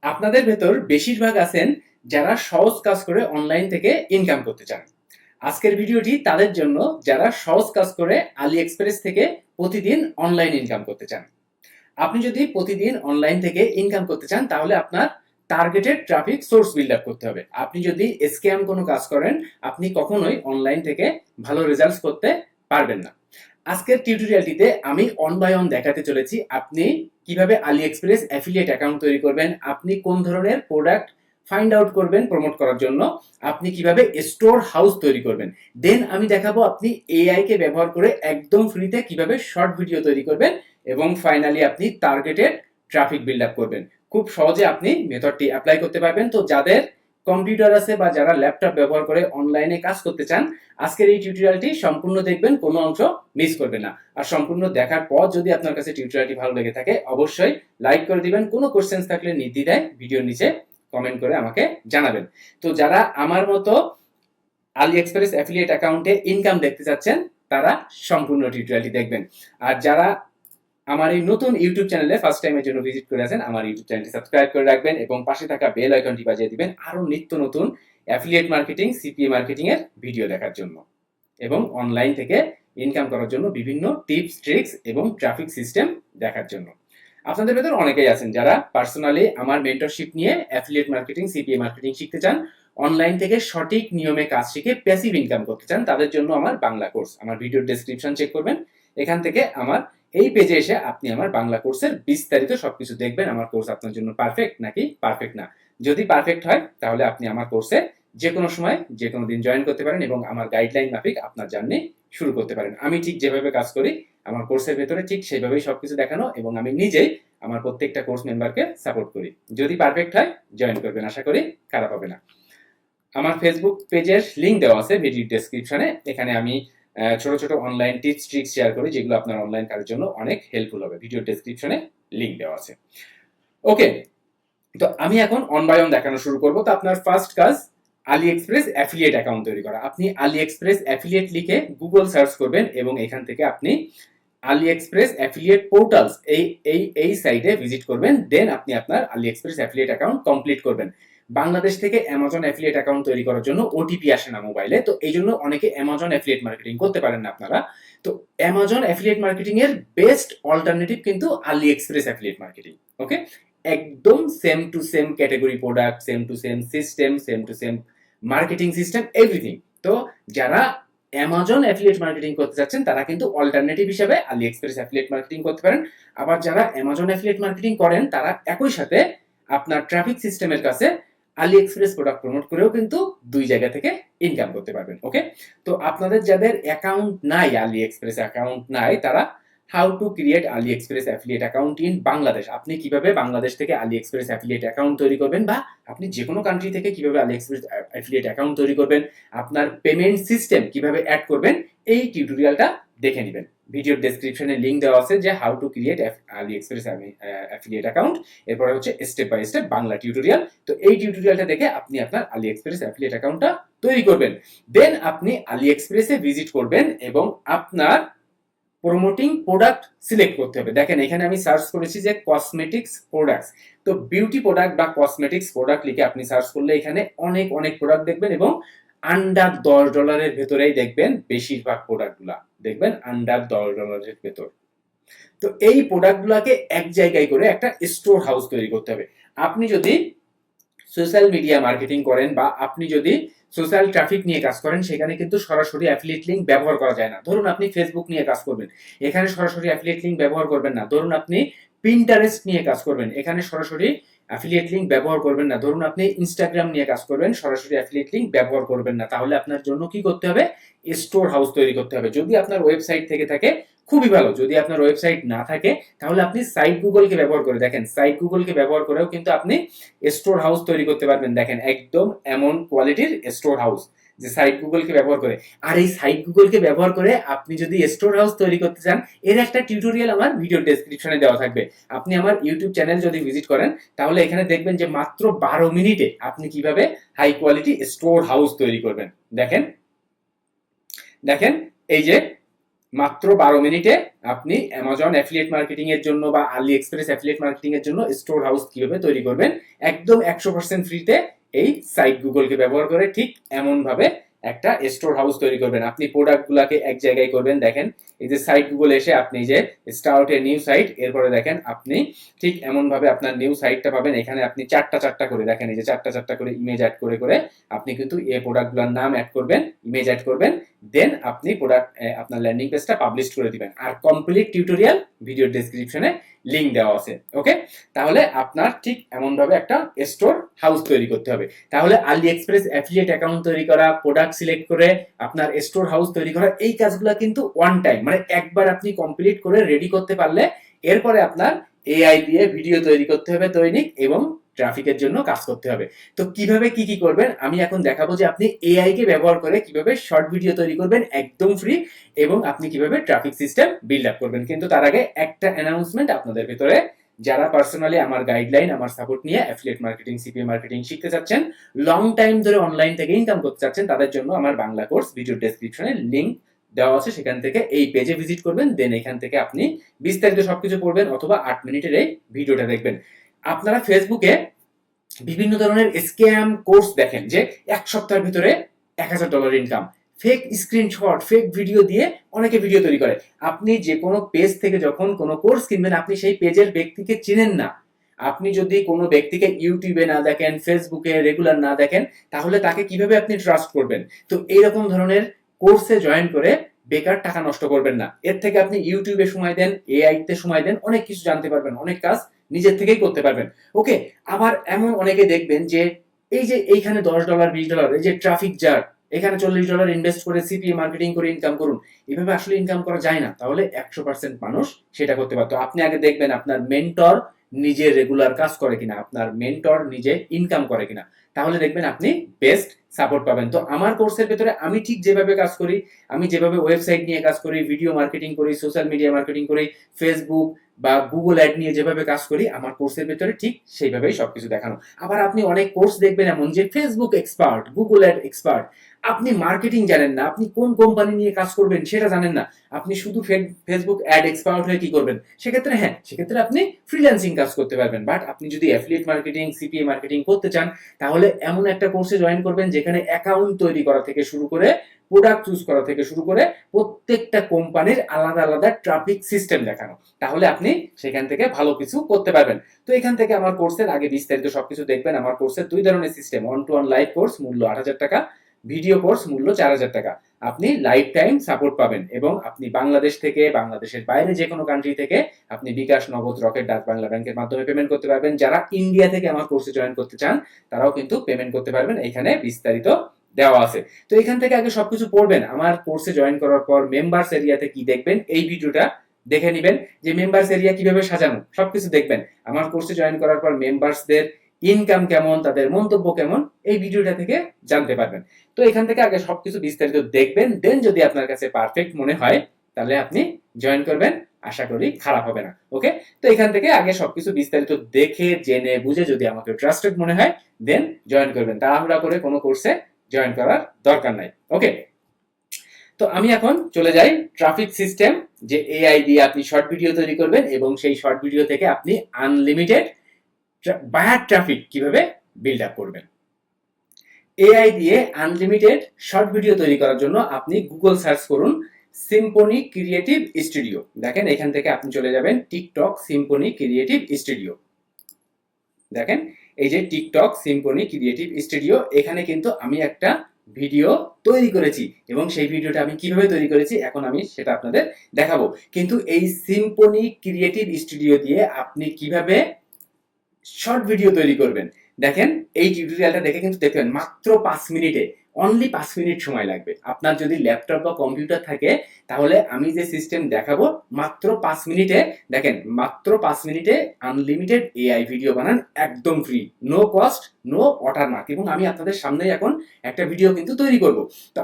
আপনাদের ভেতর বেশিরভাগ আছেন যারা সহজ কাজ করে অনলাইন থেকে ইনকাম করতে চান। আজকের ভিডিওটি তাদের জন্য যারা সহজ কাজ করে আলি এক্সপ্রেস থেকে প্রতিদিন অনলাইন ইনকাম করতে চান। আপনি যদি প্রতিদিন অনলাইন থেকে ইনকাম করতে চান তাহলে আপনার targeted traffic source build up করতে হবে। আপনি যদি স্ক্যাম কোনো কাজ করেন আপনি কখনোই অনলাইন থেকে ভালো রেজাল্টস করতে পারবেন না। আজকের টিউটোরিয়ালটিতে আমি অন বাই অন দেখাতে চলেছি আপনি কিভাবে আলি এক্সপ্রেস অ্যাফিলিয়েট অ্যাকাউন্ট তৈরি করবেন, আপনি কোন ধরনের প্রোডাক্ট ফাইন্ড আউট করবেন প্রমোট করার জন্য, আপনি কিভাবে স্টোর হাউস তৈরি করবেন, দেন আমি দেখাবো আপনি এআই কে ব্যবহার করে একদম ফ্রিতে কিভাবে শর্ট ভিডিও তৈরি করবেন এবং ফাইনালি আপনি টার্গেটেড ট্রাফিক বিল্ড আপ করবেন। খুব সহজে আপনি মেথডটি অ্যাপ্লাই করতে পারবেন। তো যাদের কম্পিউটার আছে বা যারা ল্যাপটপ ব্যবহার করে অনলাইনে কাজ করতে চান আজকের এই টিউটোরিয়ালটি সম্পূর্ণ দেখবেন, কোনো অংশ মিস করবেন না। আর সম্পূর্ণ দেখার পর যদি আপনার কাছে টিউটোরিয়ালটি ভালো লেগে থাকে অবশ্যই লাইক করে দিবেন। কোনো কোশ্চেন্স থাকলে নির্দ্বিধায় ভিডিওর নিচে কমেন্ট করে আমাকে জানাবেন। তো যারা আমার মতো আলি এক্সপ্রেস অ্যাফিলিয়েট অ্যাকাউন্টে ইনকাম দেখতে চাচ্ছেন তারা সম্পূর্ণ টিউটোরিয়ালটি দেখবেন। আর যারা আমার এই নতুন ইউটিউব চ্যানেলে ফার্স্ট টাইমের জন্য ভিজিট করে আছেন আমার ইউটিউব চ্যানেলটি সাবস্ক্রাইব করে রাখবেন এবং পাশে থাকা বেল আইকনটি বাজিয়ে দিবেন আরো নিত্য নতুন অ্যাফিলিয়েট মার্কেটিং, সিপিএ মার্কেটিং এর ভিডিও দেখার জন্য এবং অনলাইন থেকে ইনকাম করার জন্য বিভিন্ন টিপস, ট্রিক্স এবং ট্রাফিক সিস্টেম দেখার জন্য। আপনাদের ভেতর অনেকেই আছেন যারা পার্সোনালি আমার মেন্টরশিপ নিয়ে অ্যাফিলিয়েট মার্কেটিং, সিপিএ মার্কেটিং শিখতে চান, অনলাইন থেকে সঠিক নিয়মে কাজ শিখে প্যাসিভ ইনকাম করতে চান। তাদের জন্য আমার বাংলা কোর্স, আমার ভিডিওর ডেসক্রিপশন চেক করবেন, এখান থেকে আমার এই পেজে এসে আপনি আমার বাংলা কোর্সের বিস্তারিত সবকিছু দেখবেন। আমার কোর্স আপনার জন্য পারফেক্ট নাকি পারফেক্ট না। যদি পারফেক্ট হয় তাহলে আপনি আমার কোর্সে যে কোনো সময় যে কোনো দিন জয়েন করতে পারেন এবং আমার গাইডলাইন মাফিক আপনার জার্নি শুরু করতে পারেন। আমি ঠিক যেভাবে কাজ করি আমার কোর্সের ভেতরে ঠিক সেইভাবেই সবকিছু দেখানো এবং আমি নিজেই আমার প্রত্যেকটা কোর্স মেম্বারকে সাপোর্ট করি। যদি পারফেক্ট হয় জয়েন করবেন, আশা করি খারাপ হবে না। আমার ফেসবুক পেজের লিঙ্ক দেওয়া আছে ভিডিও ডেসক্রিপশনে। এখানে আমি ছোট ছোট অনলাইন টিপস ট্রিক্স শেয়ার করি যেগুলো আপনার অনলাইন কাজের জন্য অনেক হেল্পফুল হবে। ভিডিও ডেসক্রিপশনে লিঙ্ক দেওয়া আছে। ওকে, তো আমি এখন অন বাই অন দেখানো শুরু করব। তো আপনার ফার্স্ট কাজ আলি এক্সপ্রেস অ্যাফিলিয়েট অ্যাকাউন্ট তৈরি করা। আপনি আলি এক্সপ্রেস অ্যাফিলিয়েট লিখে গুগল সার্চ করবেন এবং এখান থেকে আপনি আলি এক্সপ্রেস অ্যাফিলিয়েট পোর্টালস এই সাইটে ভিজিট করবেন। দেন আপনি আপনার আলি এক্সপ্রেস অ্যাফিলিয়েট অ্যাকাউন্ট কমপ্লিট করবেন। বাংলাদেশ থেকে অ্যামাজন অ্যাফিলিয়েট অ্যাকাউন্ট তৈরি করার জন্য ওটিপি আসে না মোবাইলে, তো এই জন্য অনেকে অ্যামাজন অ্যাফিলিয়েট মার্কেটিং করতে পারেন না আপনারা। তো অ্যামাজন অ্যাফিলিয়েট মার্কেটিং এর বেস্ট অল্টারনেটিভ কিন্তু আলি এক্সপ্রেস অ্যাফিলিয়েট মার্কেটিং। ওকে, একদম same to same category product, same to same system, same to same marketing system, everything. তো যারা অ্যামাজন অ্যাফিলিয়েট মার্কেটিং করতে যাচ্ছেন তারা কিন্তু অল্টারনেটিভ হিসেবে আলি এক্সপ্রেস অ্যাফিলিয়েট মার্কেটিং করতে পারেন। আবার যারা অ্যামাজন অ্যাফিলিয়েট মার্কেটিং করেন তারা একই সাথে আপনার ট্রাফিক সিস্টেমের কাছে আলি এক্সপ্রেস প্রোডাক্ট প্রমোট করেও কিন্তু দুই জায়গা থেকে ইনকাম করতে পারবেন। ওকে, তো আপনাদের যাদের অ্যাকাউন্ট নাই, আলি এক্সপ্রেস অ্যাকাউন্ট নাই, তারা how to create AliExpress affiliate account in Bangladesh, আপনি কিভাবে বাংলাদেশ থেকে আলি এক্সপ্রেস অ্যাফিলিয়েট অ্যাকাউন্ট তৈরি করবেন বা আপনি যে কোনো কান্ট্রি থেকে কিভাবে আলি এক্সপ্রেস অ্যাফিলিয়েট অ্যাকাউন্ট তৈরি করবেন, আপনার পেমেন্ট সিস্টেম কিভাবে অ্যাড করবেন, এই টিউটোরিয়ালটা দেখে নেবেন। ভিডিওর ডেসক্রিপশনে লিংক দেওয়া আছে যে how to create AliExpress affiliate account, এরপরে হচ্ছে step by step Bangla tutorial. তো এই টিউটোরিয়ালটা দেখে আপনি আপনার আলি এক্সপ্রেস অ্যাফিলিয়েট অ্যাকাউন্টটা তৈরি করবেন। দেন আপনি আলি এক্সপ্রেসে ভিজিট করবেন এবং আপনার প্রমোটিং প্রোডাক্ট সিলেক্ট করতে হবে। দেখেন এখানে আমি সার্চ করেছি যে কসমেটিক্স প্রোডাক্টস। তো বিউটি প্রোডাক্ট বা কসমেটিক্স প্রোডাক্ট লিখে আপনি সার্চ করলে এখানে অনেক অনেক প্রোডাক্ট দেখবেন এবং আন্ডার $10 ভেতরেই দেখবেন বেশিরভাগ প্রোডাক্টগুলা দেখবেন আন্ডার $10 ভেতর। তো এই প্রোডাক্টগুলোকে এক জায়গায় করে একটা স্টোর হাউস তৈরি করতে হবে। আপনি যদি সোশ্যাল মিডিয়া মার্কেটিং করেন বা আপনি যদি সোশ্যাল ট্রাফিক নিয়ে কাজ করেন সেখানে কিন্তু সরাসরি অ্যাফিলিয়েট লিংক ব্যবহার করা যায় না। ধরুন আপনি ফেসবুক নিয়ে কাজ করবেন, এখানে সরাসরি অ্যাফিলিয়েট লিংক ব্যবহার করবেন না। ধরুন আপনি পিন্টারেস্ট নিয়ে কাজ করবেন, এখানে সরাসরি অ্যাফিলিয়েট লিংক ব্যবহার করবেন না। ধরুন আপনি ইনস্টাগ্রাম নিয়ে কাজ করবেন, সরাসরি অ্যাফিলিয়েট লিংক ব্যবহার করবেন না। তাহলে আপনার জন্য কি করতে হবে? স্টোর হাউস তৈরি করতে হবে। যদি আপনার ওয়েবসাইট থেকে থাকে খুবই ভালো, যদি আপনার ওয়েবসাইট না থাকে তাহলে আপনি সাইট গুগলকে ব্যবহার করে দেখেন। সাইট গুগলকে ব্যবহার করেও কিন্তু আপনি স্টোর হাউস তৈরি করতে পারবেন। দেখেন একদম এমন কোয়ালিটির স্টোর হাউস যে সাইট গুগলকে ব্যবহার করে। আর এই সাইট গুগলকে ব্যবহার করে আপনি যদি স্টোর হাউস তৈরি করতে চান এর একটা টিউটোরিয়াল আমার ভিডিও ডেসক্রিপশনে দেওয়া থাকবে। আপনি আমার ইউটিউব চ্যানেল যদি ভিজিট করেন তাহলে এখানে দেখবেন যে মাত্র 12 মিনিটে আপনি কিভাবে হাই কোয়ালিটি স্টোর হাউস তৈরি করবেন। দেখেন দেখেন এই যে মাত্র 12 মিনিটে আপনি অ্যামাজন অ্যাফিলিয়েট মার্কেটিং এর জন্য বা আলি এক্সপ্রেস অ্যাফিলিয়েট মার্কেটিং এর জন্য স্টোর হাউস কিভাবে তৈরি করবেন একদম 100% ফ্রিতে এই সাইট গুগলকে ব্যবহার করে ঠিক এমন ভাবে একটা স্টোর হাউস তৈরি করবেন। আপনি প্রোডাক্টগুলোকে এক জায়গায় করবেন। দেখেন এই যে সাইট গুগল এসে আপনি যে স্টার্ট এ নিউ সাইট, এরপরে দেখেন আপনি ঠিক এমন ভাবে আপনার নিউ সাইটটা পাবেন। এখানে আপনি চারটা চারটা করে দেখেন, এই যে চারটা চারটা করে ইমেজ অ্যাড করে করে আপনি কিন্তু এই প্রোডাক্টগুলোর নাম অ্যাড করবেন, ইমেজ অ্যাড করবেন, দেন আপনি প্রোডাক্ট আপনার ল্যান্ডিং পেজটা পাবলিশ করে দিবেন। আর কমপ্লিট টিউটোরিয়াল ভিডিও ডেসক্রিপশনে লিংক দেওয়া আছে। ওকে, তাহলে আপনার ঠিক এমন ভাবে একটা স্টোর হাউস তৈরি করতে হবে। তাহলে আলি এক্সপ্রেস অ্যাফিলিয়েট অ্যাকাউন্ট তৈরি করা, প্রোডাক্ট সিলেক্ট করে আপনার স্টোর হাউস তৈরি করা, এই কাজগুলো কিন্তু ওয়ান টাইম, মানে একবার আপনি কমপ্লিট করে রেডি করতে পারলে এরপরে আপনার এআই দিয়ে ভিডিও তৈরি করতে হবে দৈনিক এবং ট্রাফিকের জন্য কাজ করতে হবে। তো কিভাবে কি কি করবেন আমি এখন দেখাবো, যে আপনি এআই কে ব্যবহার করে কিভাবে শর্ট ভিডিও তৈরি করবেন একদম ফ্রি, এবং আপনি কিভাবে ট্রাফিক সিস্টেম বিল্ড আপ করবেন। কিন্তু তার আগে একটা অ্যানাউন্সমেন্ট আপনাদের ভিতরে, যারা পার্সোনালি আমার গাইডলাইন আমার সাপোর্ট নিয়ে অ্যাফিলিয়েট মার্কেটিং সিপিএ মার্কেটিং শিখতে চাচ্ছেন, লং টাইম ধরে অনলাইন থেকে ইনকাম করতে চাচ্ছেন, তাদের জন্য আমার বাংলা কোর্স ভিডিও ডেসক্রিপশনে লিংক দেওয়া আছে, সেখান থেকে এই পেজে ভিজিট করবেন, দেন এখান থেকে আপনি বিস্তারিত সবকিছু পড়বেন অথবা 8 মিনিটের এই ভিডিওটা দেখবেন। আপনারা ফেসবুকে বিভিন্ন ধরনের স্ক্যাম কোর্স দেখেন যে 1 সপ্তাহের ভিতরে $1000 income, fake screenshot fake video দিয়ে অনেকে ভিডিও তৈরি করে। আপনি যে কোনো পেজ থেকে যখন কোনো কোর্স কিনবেন, আপনি সেই পেজের ব্যক্তিকে চিনেন না। আপনি যদি কোনো ব্যক্তিকে ইউটিউবে না দেখেন, ফেসবুকে রেগুলার না দেখেন, তাহলে তাকে কিভাবে আপনি ট্রাস্ট করবেন? তো এইরকম ধরনের কোর্সে জয়েন করে বেকার টাকা নষ্ট করবেন না। এর থেকে আপনি ইউটিউবে সময় দেন, এআই তে সময় দেন, অনেক কিছু জানতে পারবেন, অনেক কাজ নিজের থেকেই করতে পারবেন। ওকে, আবার এমন অনেকে দেখবেন যে এই যে এইখানে $10 $20, এই যে ট্রাফিক জার, এখানে $40 ইনভেস্ট করে সিপিএ মার্কেটিং করে ইনকাম করুন, এভাবে আসলে ইনকাম করা যায় না। তাহলে 100% মানুষ সেটা করতে পারতো। আপনি আগে দেখবেন আপনার মেন্টর নিজে রেগুলার কাজ করে কিনা, আপনার মেন্টর নিজে ইনকাম করে কিনা, তাহলে দেখবেন আপনি বেস্ট সাপোর্ট পাবেন। তো আমার কোর্সের ভেতরে আমি ঠিক যেভাবে কাজ করি, আমি যেভাবে ওয়েবসাইট নিয়ে কাজ করি, ভিডিও মার্কেটিং করি, সোশ্যাল মিডিয়া মার্কেটিং করি, ফেসবুক বা গুগল অ্যাড নিয়ে যেভাবে কাজ করি, আমার কোর্সের ভেতরে ঠিক সেইভাবেই সবকিছু দেখানো। আবার আপনি অনেক কোর্স দেখবেন এমন যে Facebook expert, Google ad expert, আপনি মার্কেটিং জানেন না, আপনি কোন কোম্পানি নিয়ে কাজ করবেন সেটা জানেন না, আপনি শুধু ফেসবুক অ্যাড এক্সপার্ট হয়ে কি করবেন? সেক্ষেত্রে হ্যাঁ, সেক্ষেত্রে আপনি ফ্রিল্যান্সিং কাজ করতে পারবেন। বাট আপনি যদি অ্যাফিলিয়েট মার্কেটিং সিপিএ মার্কেটিং করতে চান, তাহলে এমন একটা কোর্সে জয়েন করবেন যেখানে অ্যাকাউন্ট তৈরি করা থেকে শুরু করে প্রোডাক্ট চুজ করা থেকে শুরু করে প্রত্যেকটা কোম্পানির আলাদা আলাদা ট্রাফিক সিস্টেম দেখানো, তাহলে আপনি সেখান থেকে ভালো কিছু করতে পারবেন। তো এখান থেকে আমার কোর্সের আগে বিস্তারিত সবকিছু দেখবেন। আমার কোর্সের 2 ধরনের সিস্টেম, 1-to-1 লাইভ কোর্স মূল্য 8000 টাকা, ভিডিও কোর্স মূল্য 4000 টাকা। আপনি লাইফ টাইম সাপোর্ট পাবেন এবং আপনি বাংলাদেশ থেকে, বাংলাদেশের বাইরে যে কোনো কান্ট্রি থেকে আপনি বিকাশ, নগদ, রকেট, ডাক বাংলা ব্যাংকের মাধ্যমে পেমেন্ট করতে পারবেন। যারা ইন্ডিয়া থেকে আমার কোর্সে জয়েন করতে চান, তারাও কিন্তু পেমেন্ট করতে পারবেন, এখানে বিস্তারিত দেওয়া আছে। তো এখান থেকে আগে সবকিছু পড়বেন। আমার কোর্সে জয়েন করার পর মেম্বার্স এরিয়াতে কি দেখবেন, এই ভিডিওটা দেখে নেবেন, যে মেম্বার্স এরিয়া কিভাবে সাজানো, সবকিছু দেখবেন। আমার কোর্সে জয়েন করার পর মেম্বার্সদের ইনকাম কেমন, তাদের মন্তব্য কেমন, এই ভিডিওটা থেকে জানতে পারবেন। তো এখান থেকে আগে সবকিছু বিস্তারিত দেখবেন, দেন যদি আপনার কাছে পারফেক্ট মনে হয় তাহলে আপনি জয়েন করবেন, আশা করি খারাপ হবে না। ওকে, তো এখান থেকে আগে সবকিছু বিস্তারিত দেখে জেনে বুঝে যদি আমাকে ট্রাস্টেড মনে হয় দেন জয়েন করবেন। তাড়াহুড়া করে কোনো কোর্সে জয়েন করার দরকার নাই। ওকে, তো আমি এখন চলে যাই ট্রাফিক সিস্টেম, যে এআই দিয়ে আপনি শর্ট ভিডিও তৈরি করবেন এবং সেই শর্ট ভিডিও থেকে আপনি আনলিমিটেড বায়ার ট্রাফিক কিভাবে বিল্ড আপ করবেন। এআই দিয়ে আনলিমিটেড শর্ট ভিডিও তৈরি করার জন্য আপনি গুগল সার্চ করুন সিম্পনি ক্রিয়েটিভ স্টুডিও। দেখেন এখান থেকে আপনি চলে যাবেন টিকটক সিম্পনি ক্রিয়েটিভ স্টুডিও। দেখেন এই যে টিকটক সিম্পনি ক্রিয়েটিভ স্টুডিও, এখানে কিন্তু আমি একটা ভিডিও তৈরি করেছি এবং সেই ভিডিওটা আমি কিভাবে তৈরি করেছি এখন আমি সেটা আপনাদের দেখাবো। কিন্তু এই সিম্পনি ক্রিয়েটিভ স্টুডিও দিয়ে আপনি কিভাবে শর্ট ভিডিও তৈরি করবেন, দেখেন এই টিউটোরিয়ালটা দেখে কিন্তু দেখবেন মাত্র 5 মিনিটে, অনলি 5 মিনিট সময় লাগবে। আপনার যদি ল্যাপটপ বা কম্পিউটার থাকে তাহলে আমি যে সিস্টেম দেখাবো মাত্র 5 মিনিটে, দেখেন মাত্র 5 মিনিটে আনলিমিটেড এআই ভিডিও বানান একদম free, no cost, no watermark. এবং আমি আপনাদের সামনেই এখন একটা ভিডিও কিন্তু তৈরি করব। তো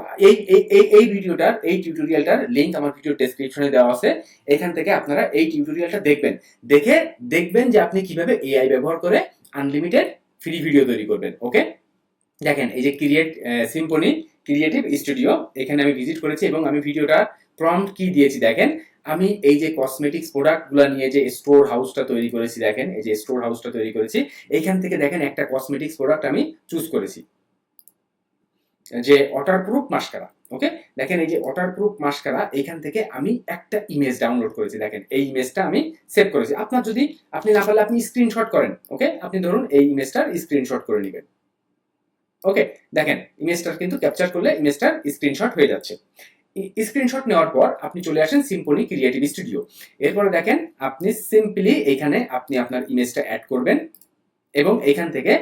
এই ভিডিওটার, এই টিউটোরিয়ালটার লিংক আমার ভিডিও ডেসক্রিপশনে দেওয়া আছে, এখান থেকে আপনারা এই টিউটোরিয়ালটা দেখবেন, দেখে দেখবেন যে আপনি কিভাবে এআই ব্যবহার করে আনলিমিটেড ফ্রি ভিডিও তৈরি করবেন। ওকে, দেখেন এই যে সিম্পনি ক্রিয়েটিভ স্টুডিও, এখানে আমি ভিজিট করেছি এবং আমি ভিডিওটা প্রম্পট কি দিয়েছি দেখেন, আমি এই যে কসমেটিক্স প্রোডাক্টগুলো নিয়ে যে স্টোর হাউসটা তৈরি করেছি, দেখেন এই যে স্টোর হাউসটা তৈরি করেছি, এইখান থেকে দেখেন একটা কসমেটিক্স প্রোডাক্ট আমি চুজ করেছি, যে ওয়াটারপ্রুফ মাস্কারা। ওকে, দেখেন এই যে ওয়াটারপ্রুফ মাস্কারা, এইখান থেকে আমি একটা ইমেজ ডাউনলোড করেছি, দেখেন এই ইমেজটা আমি সেভ করেছি। আপনার যদি আপনি না পারলে আপনি স্ক্রিনশট করেন। ওকে, আপনি ধরুন এই ইমেজটার স্ক্রিনশট করে নেবেন। ওকে, দেখেন ইমেজটার কিন্তু ক্যাপচার করলে ইমেজটার স্ক্রিনশট হয়ে যাচ্ছে। স্ক্রিনশট নেওয়ার পর আপনি চলে আসেন সিম্ফনি ক্রিয়েটিভ স্টুডিও। এরপরে দেখেন আপনি সিম্পলি এখানে আপনি আপনার ইমেজটা অ্যাড করবেন এবং এখান থেকে,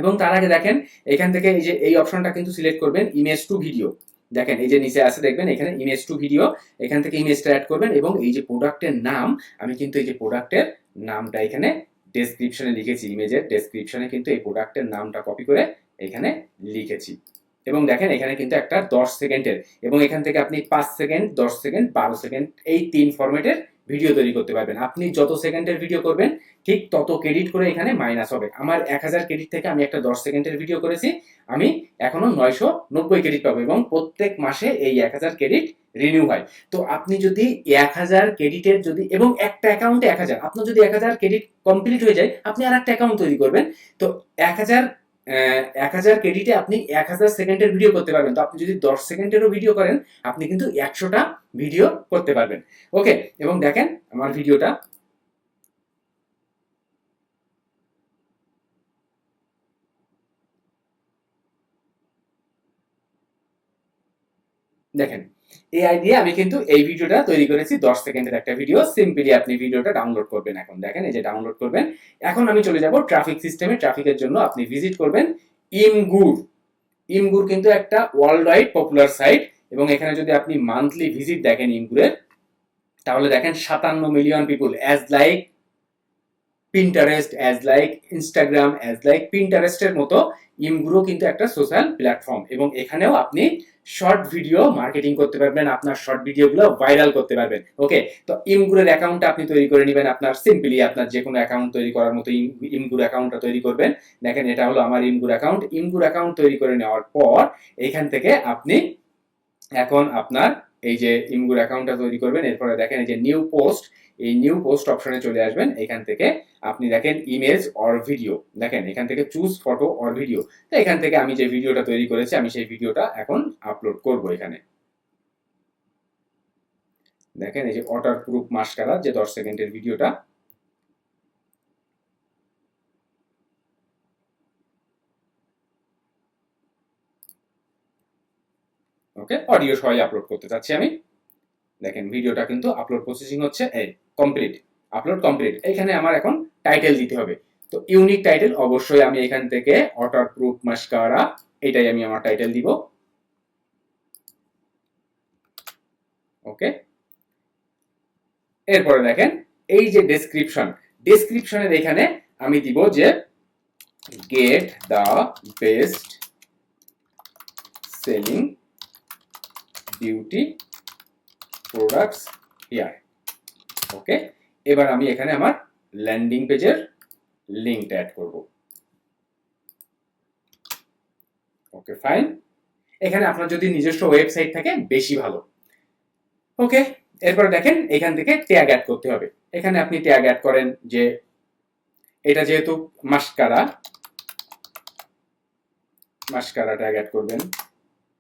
এবং তার আগে দেখেন এখান থেকে এই যে এই অপশনটা কিন্তু সিলেক্ট করবেন ইমেজ টু ভিডিও। দেখেন এই যে নিচে আছে দেখবেন এখানে ইমেজ টু ভিডিও, এখান থেকে ইমেজটা অ্যাড করবেন এবং এই যে প্রোডাক্টের নাম, আমি কিন্তু এই যে প্রোডাক্টের নামটা এখানে ডেসক্রিপশনে লিখেছি, ইমেজের ডেসক্রিপশনে কিন্তু এই প্রোডাক্টের নামটা কপি করে এখানে লিখেছি। এবং দেখেন এখানে কিন্তু একটা 10 সেকেন্ডের, এবং এখান থেকে আপনি 5 সেকেন্ড, 10 সেকেন্ড, 12 সেকেন্ড এই 3 ফরম্যাটের ভিডিও তৈরি করতে পারবেন। আপনি যত সেকেন্ডের ভিডিও করবেন ঠিক তত ক্রেডিট করে এখানে মাইনাস হবে। আমার 1000 ক্রেডিট থেকে আমি একটা 10 সেকেন্ডের ভিডিও করেছি, আমি এখনো 990 ক্রেডিট পাবো এবং প্রত্যেক মাসে এই 1000 ক্রেডিট রিনিউ হয়। তো আপনি যদি 1000 ক্রেডিটের যদি, এবং একটা অ্যাকাউন্টে 1000, আপনার যদি 1000 ক্রেডিট কমপ্লিট হয়ে যায় আপনি আর একটা অ্যাকাউন্ট তৈরি করবেন। তো 1000 ক্রেডিটে আপনি 1000 সেকেন্ডের ভিডিও করতে পারবেন। তো আপনি যদি 10 সেকেন্ডেরও ভিডিও করেন আপনি কিন্তু 100টা ভিডিও করতে পারবেন। ওকে, এবং দেখেন আমার ভিডিওটা, দেখেন এআই দিয়ে আমি কিন্তু এই ভিডিওটা তৈরি করেছি, 10 সেকেন্ডের একটা ভিডিও। সিম্পলি আপনি ভিডিওটা ডাউনলোড করবেন। এখন দেখেন এই যে ডাউনলোড করবেন। এখন আমি চলে যাব ট্রাফিক সিস্টেমে। ট্রাফিকের জন্য আপনি ভিজিট করবেন ইমগুর। ইমগুর কিন্তু একটা ওয়ার্ল্ড ওয়াইড পপুলার সাইট, এবং এখানে যদি আপনি মান্থলি ভিজিট দেখেন ইমগুরের, তাহলে দেখেন 57 million people, as like Pinterest, as like Instagram, as like পিন্টারেস্টের মতো ইমগুরো কিন্তু একটা সোশ্যাল প্ল্যাটফর্ম, এবং এখানেও আপনি শর্ট ভিডিও মার্কেটিং করতে পারবেন, আপনার শর্ট ভিডিওগুলো ভাইরাল করতে পারবেন। ওকে, তো ইমগুরের অ্যাকাউন্টটা আপনি তৈরি করে নেবেন। আপনার সিম্পলি আপনার যে কোনো অ্যাকাউন্ট তৈরি করার মতো ইমগুর অ্যাকাউন্টটা তৈরি করবেন। দেখেন এটা হলো আমার ইমগুর অ্যাকাউন্ট। ইমগুর অ্যাকাউন্ট তৈরি করে নেওয়ার পর এখান থেকে আপনি এখন আপনার এই যে ইমগুর অ্যাকাউন্টটা তৈরি করবেন। এরপরে দেখেন এই যে নিউ পোস্ট, এই নিউ পোস্ট অপশনে চলে আসবেন। এখান থেকে আপনি দেখেন ইমেজ অর ভিডিও, দেখেন এখান থেকে চুজ ফটো অর ভিডিও। তো এখান থেকে আমি যে ভিডিওটা তৈরি করেছি আমি সেই ভিডিওটা এখন আপলোড করব এখানে। দেখেন এই যে ওয়াটারপ্রুফ মাস্কারা, যে 10 সেকেন্ডের ভিডিওটা, ওকে অডিও সহ আপলোড করতে চাচ্ছি আমি। দেখেন ভিডিওটা কিন্তু আপলোড প্রসেসিং হচ্ছে, এই কমপ্লিট, আপলোড কমপ্লিট। এখানে আমার এখন টাইটেল দিতে হবে। তো ইউনিক টাইটেল অবশ্যই আমি এখান থেকে ওয়াটারপ্রুফ মাস্কারা, এটাই আমি আমার টাইটেল দিব। ওকে, এরপরে দেখেন এই যে ডেসক্রিপশন, ডেসক্রিপশনের এখানে আমি দিব যে get the best selling beauty products here. Okay, এবার আমি এখানে আমার ল্যান্ডিং পেজের লিঙ্কটা অ্যাড করব। ওকে ফাইন, এখানে আপনার যদি নিজস্ব ওয়েবসাইট থাকে বেশি ভালো। ওকে, এরপরে দেখেন এখান থেকে ট্যাগ অ্যাড করতে হবে। এখানে আপনি ট্যাগ অ্যাড করেন যে এটা যেহেতু মাস্কারা, মাস্কারা ট্যাগ অ্যাড করবেন।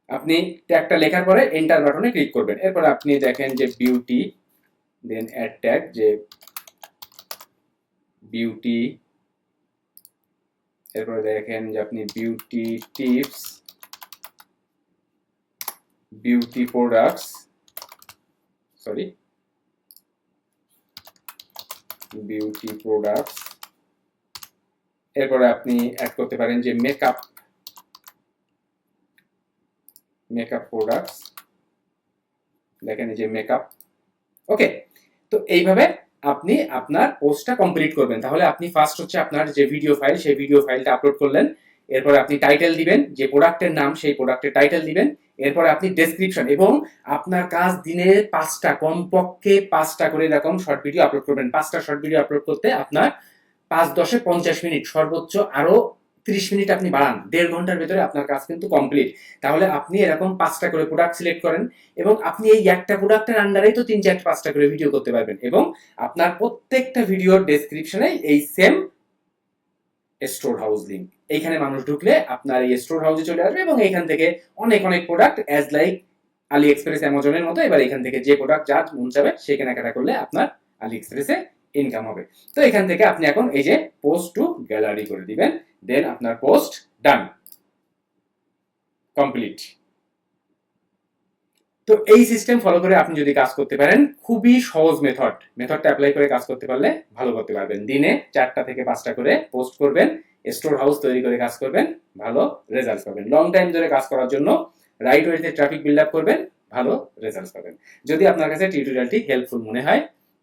আপনি ট্যাগটা লেখার পরে এন্টার বাটনে ক্লিক করবেন। এরপর আপনি দেখেন যে বিউটি, দেন অ্যাড ট্যাগ যে বিউটি, এরপরে দেখেন যে আপনি beauty tips, beauty products, sorry beauty products. এরপরে আপনি অ্যাড করতে পারেন যে মেকআপ, মেকআপ প্রোডাক্টস, দেখেন এই যে মেকআপ। ওকে, তো এইভাবে আপনি আপনার পোস্টটা কমপ্লিট করবেন। তাহলে আপনি ফার্স্ট হচ্ছে আপনার যে ভিডিও ফাইল, সেই ভিডিও ফাইলটা আপলোড করলেন। এরপর আপনি টাইটেল দিবেন, যে প্রোডাক্টের নাম সেই প্রোডাক্টের টাইটেল দিবেন। এরপর আপনি ডেসক্রিপশন, এবং আপনার কাজ দিনে 5টা, কমপক্ষে 5টা করে এরকম শর্ট ভিডিও আপলোড করবেন। 5টা শর্ট ভিডিও আপলোড করতে আপনার 5-10-50 মিনিট, সর্বোচ্চ আরো 30 মিনিট আপনি বাড়ান, 1.5 ঘন্টার ভেতরে আপনার কাজ কিন্তু কমপ্লিট। তাহলে আপনি এরকম 5টা করে প্রোডাক্ট সিলেক্ট করেন এবং আপনি এই একটা প্রোডাক্টের আন্ডারেই তো 3-4-5টা করে ভিডিও করতে পারবেন এবং আপনার প্রত্যেকটা ভিডিওর ডেসক্রিপশনে এই সেম স্টোর হাউস লিংক, এইখানে মানুষ ঢুকলে আপনার এই স্টোর হাউসে চলে আসবে এবং এইখান থেকে অনেক অনেক প্রোডাক্ট অ্যাজ লাইক আলি এক্সপ্রেস, অ্যামাজনের মতো এবার এখান থেকে যে প্রোডাক্ট যা মন চাবে সে কেনাকাটা করলে আপনার আলি এক্সপ্রেসে ইনকাম হবে। তো এখান থেকে আপনি এখন এই যে পোস্ট টু গ্যালারি করে দিবেন, দেন আপনার পোস্ট ডান, কমপ্লিট। তো এই সিস্টেম ফলো করে আপনি যদি কাজ করতে পারেন, খুবই সহজ মেথডটা অ্যাপ্লাই করে কাজ করতে পারলে ভালো করতে পারবেন। দিনে 4টা থেকে 5টা করে পোস্ট করবেন, স্টোর হাউস তৈরি করে কাজ করবেন, ভালো রেজাল্ট পাবেন। লং টাইম ধরে কাজ করার জন্য রাইট ওয়েতে ট্রাফিক বিল্ড আপ করবেন, ভালো রেজাল্ট পাবেন। যদি আপনার কাছে টিউটোরিয়ালটি হেল্পফুল মনে হয়,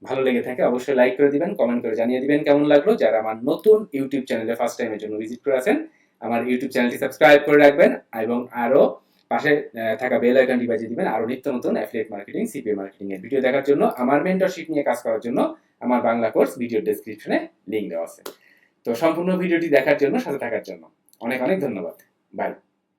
ভালো লেগে থাকে, অবশ্যই লাইক করে দিবেন, কমেন্ট করে জানিয়ে দিবেন কেমন লাগলো। যারা আমার নতুন ইউটিউব চ্যানেলে ফার্স্ট টাইমের জন্য ভিজিট করে আছেন, আমার ইউটিউব চ্যানেলটি সাবস্ক্রাইব করে রাখবেন এবং আরো পাশে থাকা বেল আইকনটি বাজিয়ে দিবেন আরো নিত্য নতুন অ্যাফিলিয়েট মার্কেটিং, সিপিএ মার্কেটিং এর ভিডিও দেখার জন্য। আমার মেন্টরশিপ নিয়ে কাজ করার জন্য আমার বাংলা কোর্স ভিডিও ডেসক্রিপশনে লিংক দেওয়া আছে। তো সম্পূর্ণ ভিডিওটি দেখার জন্য, সাথে থাকার জন্য অনেক অনেক ধন্যবাদ। বাই।